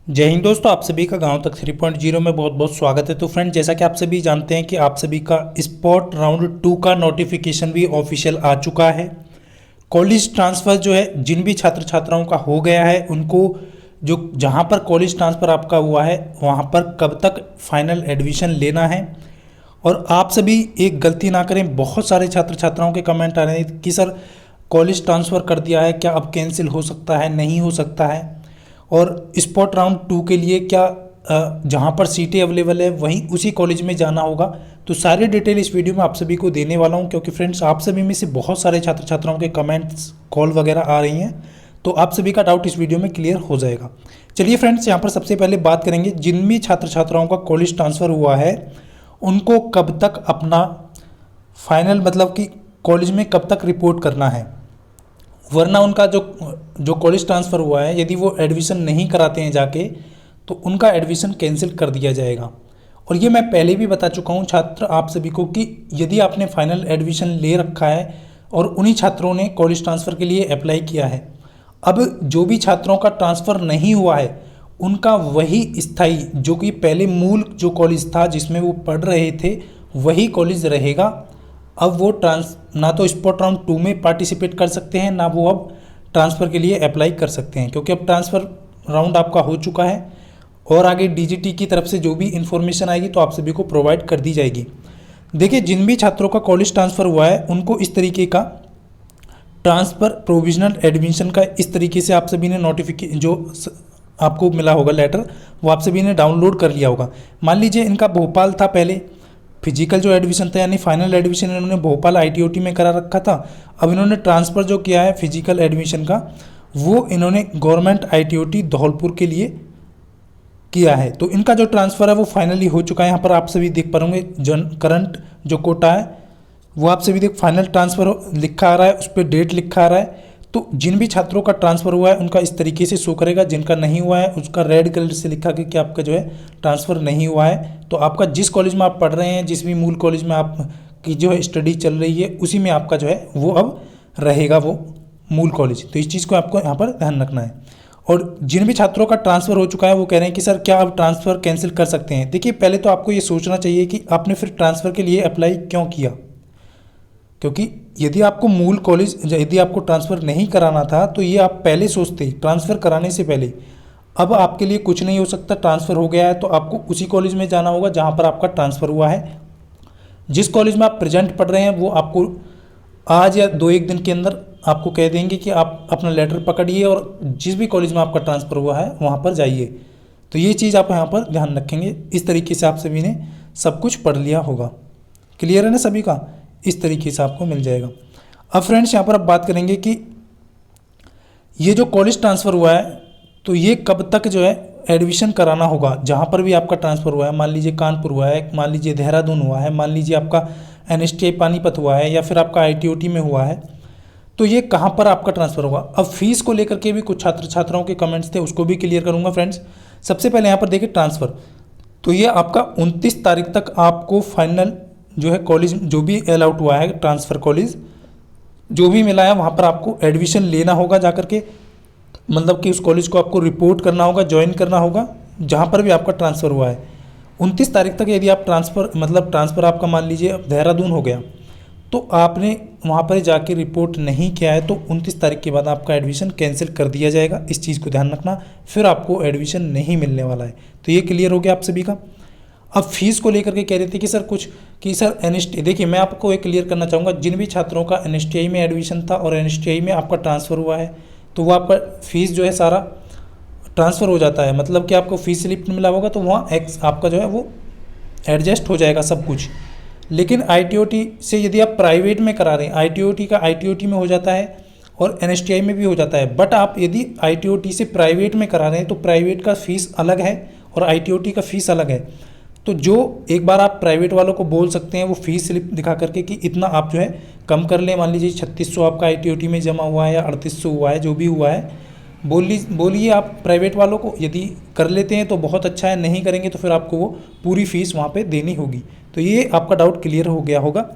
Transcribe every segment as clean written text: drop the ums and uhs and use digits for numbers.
जय हिंद दोस्तों, आप सभी का गांव तक 3.0 में बहुत बहुत स्वागत है। तो फ्रेंड, जैसा कि आप सभी जानते हैं कि आप सभी का स्पॉट राउंड 2 का नोटिफिकेशन भी ऑफिशियल आ चुका है। कॉलेज ट्रांसफ़र जो है जिन भी छात्र छात्राओं का हो गया है उनको जो जहां पर कॉलेज ट्रांसफ़र आपका हुआ है वहां पर कब तक फाइनल एडमिशन लेना है। और आप सभी एक गलती ना करें, बहुत सारे छात्र छात्राओं के कमेंट आ रहे हैं कि सर कॉलेज ट्रांसफ़र कर दिया है, क्या अब कैंसिल हो सकता है, नहीं हो सकता है। और स्पॉट राउंड 2 के लिए क्या जहाँ पर सीटें अवेलेबल है वहीं उसी कॉलेज में जाना होगा। तो सारी डिटेल इस वीडियो में आप सभी को देने वाला हूँ, क्योंकि फ्रेंड्स आप सभी में से बहुत सारे छात्र छात्राओं के कमेंट्स कॉल वगैरह आ रही हैं, तो आप सभी का डाउट इस वीडियो में क्लियर हो जाएगा। चलिए फ्रेंड्स, यहाँ पर सबसे पहले बात करेंगे जिन भी छात्र छात्राओं का कॉलेज ट्रांसफ़र हुआ है उनको कब तक अपना फाइनल मतलब कि कॉलेज में कब तक रिपोर्ट करना है, वरना उनका जो जो कॉलेज ट्रांसफ़र हुआ है यदि वो एडमिशन नहीं कराते हैं जाके तो उनका एडमिशन कैंसिल कर दिया जाएगा। और ये मैं पहले भी बता चुका हूँ छात्र आप सभी को कि यदि आपने फाइनल एडमिशन ले रखा है और उन्हीं छात्रों ने कॉलेज ट्रांसफ़र के लिए अप्लाई किया है, अब जो भी छात्रों का ट्रांसफ़र नहीं हुआ है उनका वही स्थायी जो कि पहले मूल जो कॉलेज था जिसमें वो पढ़ रहे थे वही कॉलेज रहेगा। अब वो ना तो स्पॉट राउंड 2 में पार्टिसिपेट कर सकते हैं, ना वो अब ट्रांसफ़र के लिए अप्लाई कर सकते हैं, क्योंकि अब ट्रांसफ़र राउंड आपका हो चुका है। और आगे डीजीटी की तरफ से जो भी इन्फॉर्मेशन आएगी तो आप सभी को प्रोवाइड कर दी जाएगी। देखिए, जिन भी छात्रों का कॉलेज ट्रांसफ़र हुआ है उनको इस तरीके का ट्रांसफ़र प्रोविजनल एडमिशन का इस तरीके से आप सभी ने नोटिफिकेशन जो आपको मिला होगा लेटर, वो आप सभी ने डाउनलोड कर लिया होगा। मान लीजिए इनका भोपाल था पहले फिजिकल जो एडमिशन था, यानी फाइनल एडमिशन इन्होंने भोपाल आईटीओटी में करा रखा था। अब इन्होंने ट्रांसफ़र जो किया है फिजिकल एडमिशन का वो इन्होंने गवर्नमेंट आईटीओटी धौलपुर के लिए किया है। तो इनका जो ट्रांसफ़र है वो फाइनली हो चुका है। यहाँ पर आप सभी देख पा होंगे जन करंट जो कोटा है वो आप सभी देख फाइनल ट्रांसफ़र लिखा आ रहा है, उस पर डेट लिखा आ रहा है। तो जिन भी छात्रों का ट्रांसफ़र हुआ है उनका इस तरीके से शो करेगा, जिनका नहीं हुआ है उसका रेड कलर से लिखा गया कि आपका जो है ट्रांसफ़र नहीं हुआ है। तो आपका जिस कॉलेज में आप पढ़ रहे हैं, जिस भी मूल कॉलेज में आप की जो है स्टडी चल रही है उसी में आपका जो है वो अब रहेगा वो मूल कॉलेज। तो इस चीज़ को आपको यहाँ पर ध्यान रखना है। और जिन भी छात्रों का ट्रांसफ़र हो चुका है वो कह रहे हैं कि सर क्या आप ट्रांसफ़र कैंसिल कर सकते हैं। देखिए, पहले तो आपको ये सोचना चाहिए कि आपने फिर ट्रांसफ़र के लिए अप्लाई क्यों किया, क्योंकि यदि आपको मूल कॉलेज यदि आपको ट्रांसफ़र नहीं कराना था तो ये आप पहले सोचते ट्रांसफ़र कराने से पहले। अब आपके लिए कुछ नहीं हो सकता, ट्रांसफ़र हो गया है तो आपको उसी कॉलेज में जाना होगा जहाँ पर आपका ट्रांसफ़र हुआ है। जिस कॉलेज में आप प्रेजेंट पढ़ रहे हैं वो आपको आज या 2-1 दिन के अंदर आपको कह देंगे कि आप अपना लेटर पकड़िए और जिस भी कॉलेज में आपका ट्रांसफ़र हुआ है वहाँ पर जाइए। तो ये चीज़ आप यहाँ पर ध्यान रखेंगे। इस तरीके से आप सभी ने सब कुछ पढ़ लिया होगा। क्लियर है ना सभी का? इस तरीके से आपको मिल जाएगा। अब फ्रेंड्स, यहाँ पर अब बात करेंगे कि ये जो कॉलेज ट्रांसफ़र हुआ है तो ये कब तक जो है एडमिशन कराना होगा। जहाँ पर भी आपका ट्रांसफ़र हुआ है, मान लीजिए कानपुर हुआ है, मान लीजिए देहरादून हुआ है, मान लीजिए आपका एनएसटीआई पानीपत हुआ है या फिर आपका आईटीओटी में हुआ है, तो ये कहाँ पर आपका ट्रांसफ़र होगा। अब फीस को लेकर के भी कुछ छात्र छात्राओं के कमेंट्स थे, उसको भी क्लियर करूँगा फ्रेंड्स। सबसे पहले यहाँ पर देखिए ट्रांसफ़र, तो ये आपका 29 तारीख तक आपको फाइनल जो है कॉलेज जो भी अलाउट हुआ है ट्रांसफ़र कॉलेज जो भी मिला है वहाँ पर आपको एडमिशन लेना होगा जा करके, मतलब कि उस कॉलेज को आपको रिपोर्ट करना होगा, ज्वाइन करना होगा जहाँ पर भी आपका ट्रांसफ़र हुआ है। 29 तारीख तक यदि आप ट्रांसफ़र आपका मान लीजिए अब देहरादून हो गया तो आपने वहाँ पर जाके रिपोर्ट नहीं किया है तो 29 तारीख के बाद आपका एडमिशन कैंसिल कर दिया जाएगा। इस चीज़ को ध्यान रखना, फिर आपको एडमिशन नहीं मिलने वाला है। तो ये क्लियर हो गया आप सभी का। अब फीस को लेकर के कह रहे थे कि सर कुछ कि सर एनएसटी, देखिए मैं आपको एक क्लियर करना चाहूँगा, जिन भी छात्रों का एनएसटीआई में एडमिशन था और एनएसटीआई में आपका ट्रांसफ़र हुआ है तो वो आपका फ़ीस जो है सारा ट्रांसफ़र हो जाता है, मतलब कि आपको फ़ीस स्लिप मिला होगा तो वहाँ एक्स आपका जो है वो एडजस्ट हो जाएगा सब कुछ। लेकिन आईटीओटी से यदि आप प्राइवेट में करा रहे हैं, आईटीओटी का आईटीओटी में हो जाता है और एनएसटीआई में भी हो जाता है, बट आप यदि आईटीओटी से प्राइवेट में करा रहे हैं तो प्राइवेट का फ़ीस अलग है और आईटीओटी का फ़ीस अलग है। तो जो एक बार आप प्राइवेट वालों को बोल सकते हैं वो फीस स्लिप दिखा करके कि इतना आप जो है कम कर लें, मान लीजिए 3600 आपका आईटीओटी में जमा हुआ है या 3800 हुआ है, जो भी हुआ है बोलिए आप प्राइवेट वालों को। यदि कर लेते हैं तो बहुत अच्छा है, नहीं करेंगे तो फिर आपको वो पूरी फ़ीस वहाँ पे देनी होगी। तो ये आपका डाउट क्लियर हो गया होगा।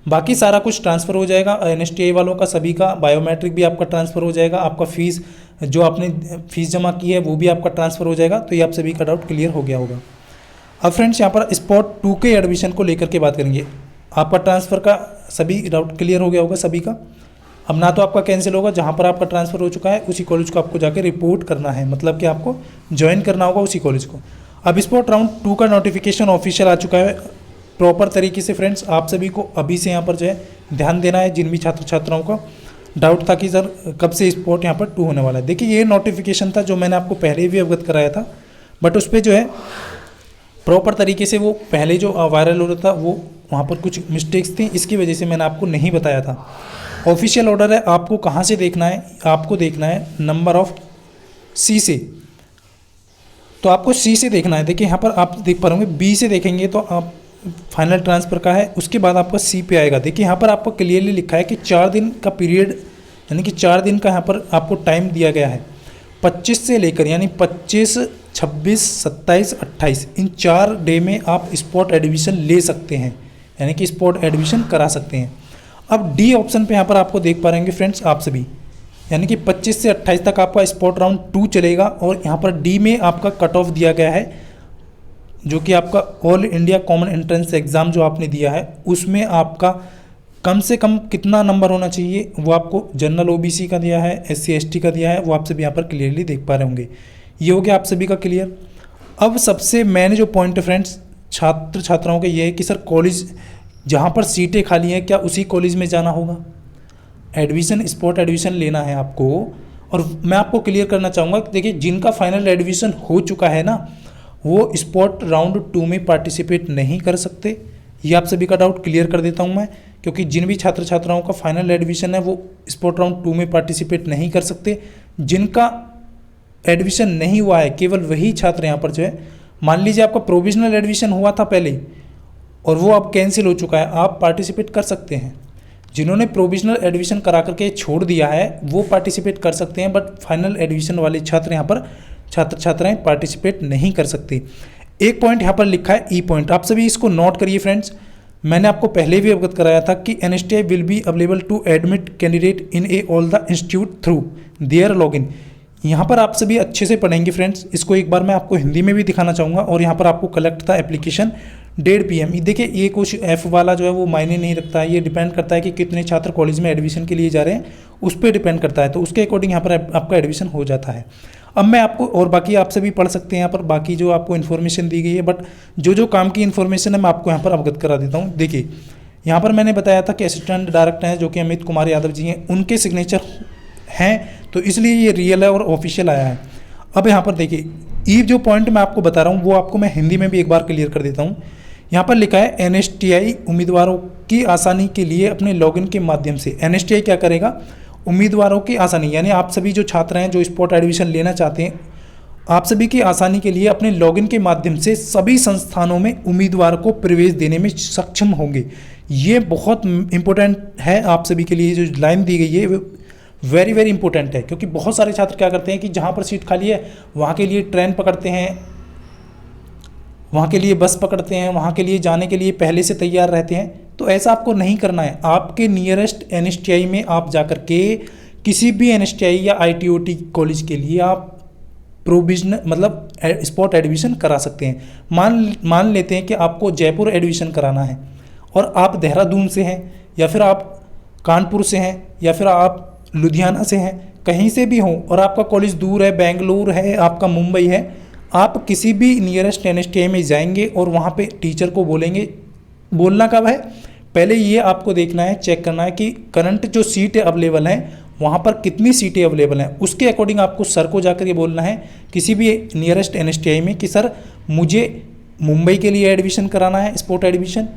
बाकी सारा कुछ ट्रांसफ़र हो जाएगा। NSTI वालों का सभी का बायोमेट्रिक भी आपका ट्रांसफ़र हो जाएगा, आपका फ़ीस जो आपने फ़ीस जमा की है वो भी आपका ट्रांसफ़र हो जाएगा। तो ये आप सभी का डाउट क्लियर हो गया होगा। अब फ्रेंड्स यहाँ पर स्पॉट 2 के एडमिशन को लेकर के बात करेंगे। आपका ट्रांसफ़र का सभी डाउट क्लियर हो गया होगा सभी का। अब ना तो आपका कैंसिल होगा, जहाँ पर आपका ट्रांसफ़र हो चुका है उसी कॉलेज को आपको जाके रिपोर्ट करना है, मतलब कि आपको ज्वाइन करना होगा उसी कॉलेज को। अब स्पॉट राउंड 2 का नोटिफिकेशन ऑफिशियल आ चुका है प्रॉपर तरीके से। फ्रेंड्स आप सभी को अभी से यहाँ पर जो है ध्यान देना है, जिन भी छात्र छात्राओं का डाउट था कि सर कब से स्पॉट यहाँ पर 2 होने वाला है। देखिए ये नोटिफिकेशन था जो मैंने आपको पहले भी अवगत कराया था, बट उस पर जो है प्रॉपर तरीके से वो पहले जो वायरल हो रहा था वो वहाँ पर कुछ मिस्टेक्स थी, इसकी वजह से मैंने आपको नहीं बताया था। ऑफिशियल ऑर्डर है, आपको कहाँ से देखना है, आपको देखना है नंबर ऑफ सी से। तो आपको सी से देखना है। देखिए यहाँ पर आप देख पा रहे होंगे, बी से देखेंगे तो आप फाइनल ट्रांसफ़र का है, उसके बाद आपका सी पे आएगा। देखिए यहाँ पर आपको क्लियरली लिखा है कि 4 दिन का पीरियड, यानी कि 4 दिन का यहाँ पर आपको टाइम दिया गया है। 25 से लेकर यानी 25, 26, 27, 28 इन 4 डे में आप स्पॉट एडमिशन ले सकते हैं, यानी कि स्पॉट एडमिशन करा सकते हैं। अब डी ऑप्शन पे यहाँ पर आपको देख पा रहे हैं फ्रेंड्स आप सभी, यानी कि 25 से 28 तक आपका स्पॉट राउंड 2 चलेगा। और यहाँ पर डी में आपका कट ऑफ दिया गया है, जो कि आपका all India common entrance exam जो आपने दिया है उसमें आपका कम से कम कितना नंबर होना चाहिए वो आपको जनरल OBC का दिया है, SC ST का दिया है, वो आप सभी यहाँ पर क्लियरली देख पा रहे होंगे। ये हो गया आप सभी का क्लियर। अब सबसे मेन जो पॉइंट है फ्रेंड्स छात्र छात्राओं के ये है कि सर कॉलेज जहाँ पर सीटें खाली हैं क्या उसी कॉलेज में जाना होगा? एडमिशन स्पॉट एडमिशन लेना है आपको। और मैं आपको क्लियर करना चाहूँगा कि देखिए जिनका फाइनल एडमिशन हो चुका है ना वो स्पॉट राउंड 2 में पार्टिसिपेट नहीं कर सकते। ये आप सभी का डाउट क्लियर कर देता हूँ मैं, क्योंकि जिन भी छात्र छात्राओं का फाइनल एडमिशन है वो स्पॉट राउंड 2 में पार्टिसिपेट नहीं कर सकते। जिनका एडमिशन नहीं हुआ है केवल वही छात्र यहाँ पर जो है, मान लीजिए आपका प्रोविजनल एडमिशन हुआ था पहले और वो अब कैंसिल हो चुका है, आप पार्टिसिपेट कर सकते हैं। जिन्होंने प्रोविजनल एडमिशन करा करके छोड़ दिया है वो पार्टिसिपेट कर सकते हैं, बट फाइनल एडमिशन वाले छात्र यहाँ पर छात्र छात्राएं पार्टिसिपेट नहीं कर सकती। एक पॉइंट यहाँ पर लिखा है ई पॉइंट, आप सभी इसको नोट करिए फ्रेंड्स। मैंने आपको पहले भी अवगत कराया था कि NSTI will be available to admit candidate in a all the institute through their login. यहाँ पर आप सभी अच्छे से पढ़ेंगे फ्रेंड्स। इसको एक बार मैं आपको हिंदी में भी दिखाना चाहूँगा। और यहाँ पर आपको कलेक्ट था एप्लीकेशन 1:30 PM। देखिए ये कुछ F वाला जो है वो मायने नहीं रखता है, ये डिपेंड करता है कि कितने छात्र कॉलेज में एडमिशन के लिए जा रहे हैं, उस पर डिपेंड करता है। तो उसके अकॉर्डिंग यहाँ पर आपका एडमिशन हो जाता है। अब मैं आपको और बाकी आप सभी पढ़ सकते हैं यहाँ पर बाकी जो आपको इन्फॉर्मेशन दी गई है, बट जो काम की इन्फॉर्मेशन है मैं आपको यहाँ पर अवगत करा देता हूँ। देखिए यहाँ पर मैंने बताया था कि असिस्टेंट डायरेक्टर हैं जो कि अमित कुमार यादव जी हैं, उनके सिग्नेचर हैं, तो इसलिए ये रियल है और ऑफिशियल आया है। अब यहाँ पर देखिए ये जो पॉइंट मैं आपको बता रहा हूँ वो आपको मैं हिंदी में भी एक बार क्लियर कर देता हूँ। यहाँ पर लिखा है NSTI उम्मीदवारों की आसानी के लिए अपने लॉगिन के माध्यम से, NSTI क्या करेगा, उम्मीदवारों की आसानी यानी आप सभी जो छात्र हैं जो स्पॉट एडमिशन लेना चाहते हैं, आप सभी की आसानी के लिए अपने लॉगिन के माध्यम से सभी संस्थानों में उम्मीदवार को प्रवेश देने में सक्षम होंगे। ये बहुत इंपॉर्टेंट है आप सभी के लिए, जो लाइन दी गई है वेरी वेरी इंपॉर्टेंट है। क्योंकि बहुत सारे छात्र क्या करते हैं कि जहाँ पर सीट खाली है वहाँ के लिए ट्रेन पकड़ते हैं, वहाँ के लिए बस पकड़ते हैं, वहाँ के लिए जाने के लिए पहले से तैयार रहते हैं। तो ऐसा आपको नहीं करना है। आपके नियरेस्ट NSTI में आप जाकर के किसी भी NSTI या ITOT कॉलेज के लिए आप प्रोविजनल मतलब स्पॉट एडमिशन करा सकते हैं। मान लेते हैं कि आपको जयपुर एडमिशन कराना है और आप देहरादून से हैं या फिर आप कानपुर से हैं या फिर आप लुधियाना से हैं, कहीं से भी हों और आपका कॉलेज दूर है, बेंगलुरु है, आपका मुंबई है, आप किसी भी नियरेस्ट NSTI में जाएंगे और वहाँ पे टीचर को बोलेंगे। बोलना कब है, पहले ये आपको देखना है, चेक करना है कि करंट जो सीटें अवेलेबल हैं वहाँ पर कितनी सीटें अवेलेबल हैं। उसके अकॉर्डिंग आपको सर को जाकर ये बोलना है किसी भी नियरेस्ट NSTI में कि सर मुझे मुंबई के लिए एडमिशन कराना है स्पॉट एडमिशन।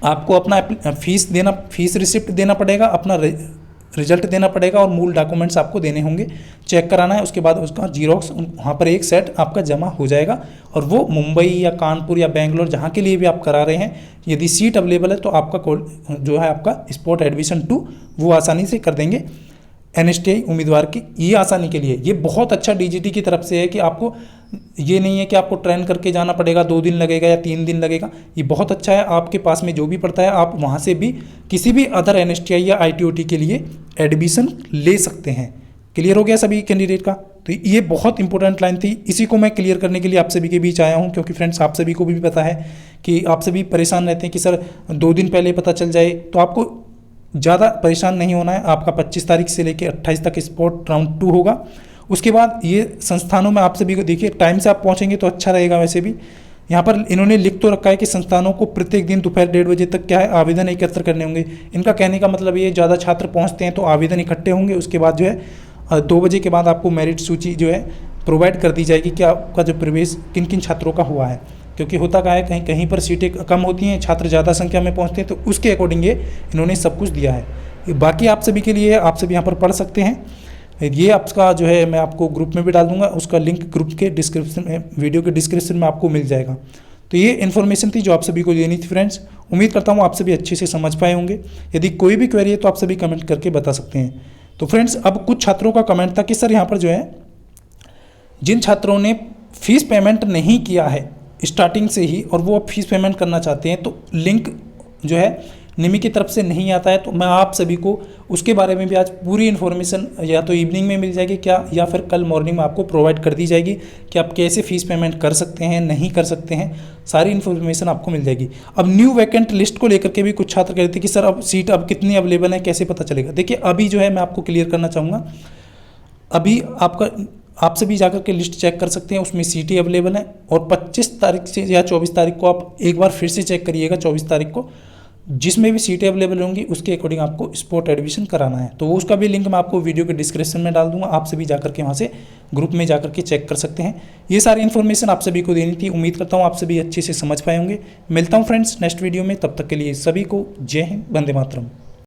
आपको अपना फीस रिसिप्ट देना पड़ेगा, अपना रिजल्ट देना पड़ेगा और मूल डॉक्यूमेंट्स आपको देने होंगे, चेक कराना है। उसके बाद उसका जीरोक्स वहाँ पर एक सेट आपका जमा हो जाएगा और वो मुंबई या कानपुर या बेंगलोर जहाँ के लिए भी आप करा रहे हैं, यदि सीट अवेलेबल है तो आपका जो है आपका स्पॉट एडमिशन 2 वो आसानी से कर देंगे NSTI उम्मीदवार की। ये आसानी के लिए ये बहुत अच्छा DGT की तरफ से है कि आपको ये नहीं है कि आपको ट्रेन करके जाना पड़ेगा, 2 दिन लगेगा या 3 दिन लगेगा। ये बहुत अच्छा है, आपके पास में जो भी पड़ता है आप वहाँ से भी किसी भी अदर NSTI या ITOT के लिए एडमिशन ले सकते हैं। क्लियर हो गया सभी कैंडिडेट का? तो ये बहुत इंपॉर्टेंट लाइन थी, इसी को मैं क्लियर करने के लिए आप सभी के बीच आया हूँ, क्योंकि फ्रेंड्स आप सभी को भी पता है कि आप सभी परेशान रहते हैं कि सर 2 दिन पहले पता चल जाए। तो आपको ज़्यादा परेशान नहीं होना है। आपका 25 तारीख से लेकर 28 तक स्पोर्ट राउंड 2 होगा। उसके बाद ये संस्थानों में आप सभी को देखिए टाइम से आप पहुँचेंगे तो अच्छा रहेगा। वैसे भी यहाँ पर इन्होंने लिख तो रखा है कि संस्थानों को प्रत्येक दिन दोपहर 1:30 बजे तक क्या है आवेदन एकत्र करने होंगे। इनका कहने का मतलब ये ज़्यादा छात्र पहुँचते हैं तो आवेदन इकट्ठे होंगे। उसके बाद जो है 2 बजे के बाद आपको मेरिट सूची जो है प्रोवाइड कर दी जाएगी कि आपका जो प्रवेश किन किन छात्रों का हुआ है। क्योंकि होता क्या है, कहीं कहीं पर सीटें कम होती हैं, छात्र ज़्यादा संख्या में पहुँचते हैं, तो उसके अकॉर्डिंग ये इन्होंने सब कुछ दिया है। बाकी आप सभी के लिए आप सभी यहाँ पर पढ़ सकते हैं। ये आपका जो है मैं आपको ग्रुप में भी डाल दूंगा, उसका लिंक ग्रुप के डिस्क्रिप्शन में, वीडियो के डिस्क्रिप्शन में आपको मिल जाएगा। तो ये इन्फॉर्मेशन थी जो आप सभी को देनी थी फ्रेंड्स। उम्मीद करता हूँ आप सभी अच्छे से समझ पाए होंगे। यदि कोई भी क्वेरी है तो आप सभी कमेंट करके बता सकते हैं। तो फ्रेंड्स अब कुछ छात्रों का कमेंट था कि सर यहाँ पर जो है जिन छात्रों ने फीस पेमेंट नहीं किया है स्टार्टिंग से ही और वो अब फीस पेमेंट करना चाहते हैं, तो लिंक जो है निमी की तरफ से नहीं आता है, तो मैं आप सभी को उसके बारे में भी आज पूरी इन्फॉर्मेशन या तो इवनिंग में मिल जाएगी क्या, या फिर कल मॉर्निंग में आपको प्रोवाइड कर दी जाएगी कि आप कैसे फीस पेमेंट कर सकते हैं, नहीं कर सकते हैं, सारी इन्फॉर्मेशन आपको मिल जाएगी। अब न्यू वैकेंट लिस्ट को लेकर के भी कुछ छात्र कहते थे कि सर अब सीट अब कितनी अवेलेबल है, कैसे पता चलेगा। देखिए अभी जो है मैं आपको क्लियर करना चाहूँगा, अभी आप सभी जाकर के लिस्ट चेक कर सकते हैं, उसमें सीटें अवेलेबल हैं। और 25 तारीख से या 24 तारीख को आप एक बार फिर से चेक करिएगा, 24 तारीख को जिसमें भी सीटें अवेलेबल होंगी उसके अकॉर्डिंग आपको स्पोर्ट एडमिशन कराना है। तो उसका भी लिंक मैं आपको वीडियो के डिस्क्रिप्शन में डाल दूंगा, आप सभी जाकर के वहाँ से ग्रुप में जाकर के चेक कर सकते हैं। ये सारी इन्फॉर्मेशन आप सभी को देनी थी। उम्मीद करता हूँ आप सभी अच्छे से समझ पाए होंगे। मिलता हूँ फ्रेंड्स नेक्स्ट वीडियो में, तब तक के लिए सभी को जय हिंद, वंदे मातरम।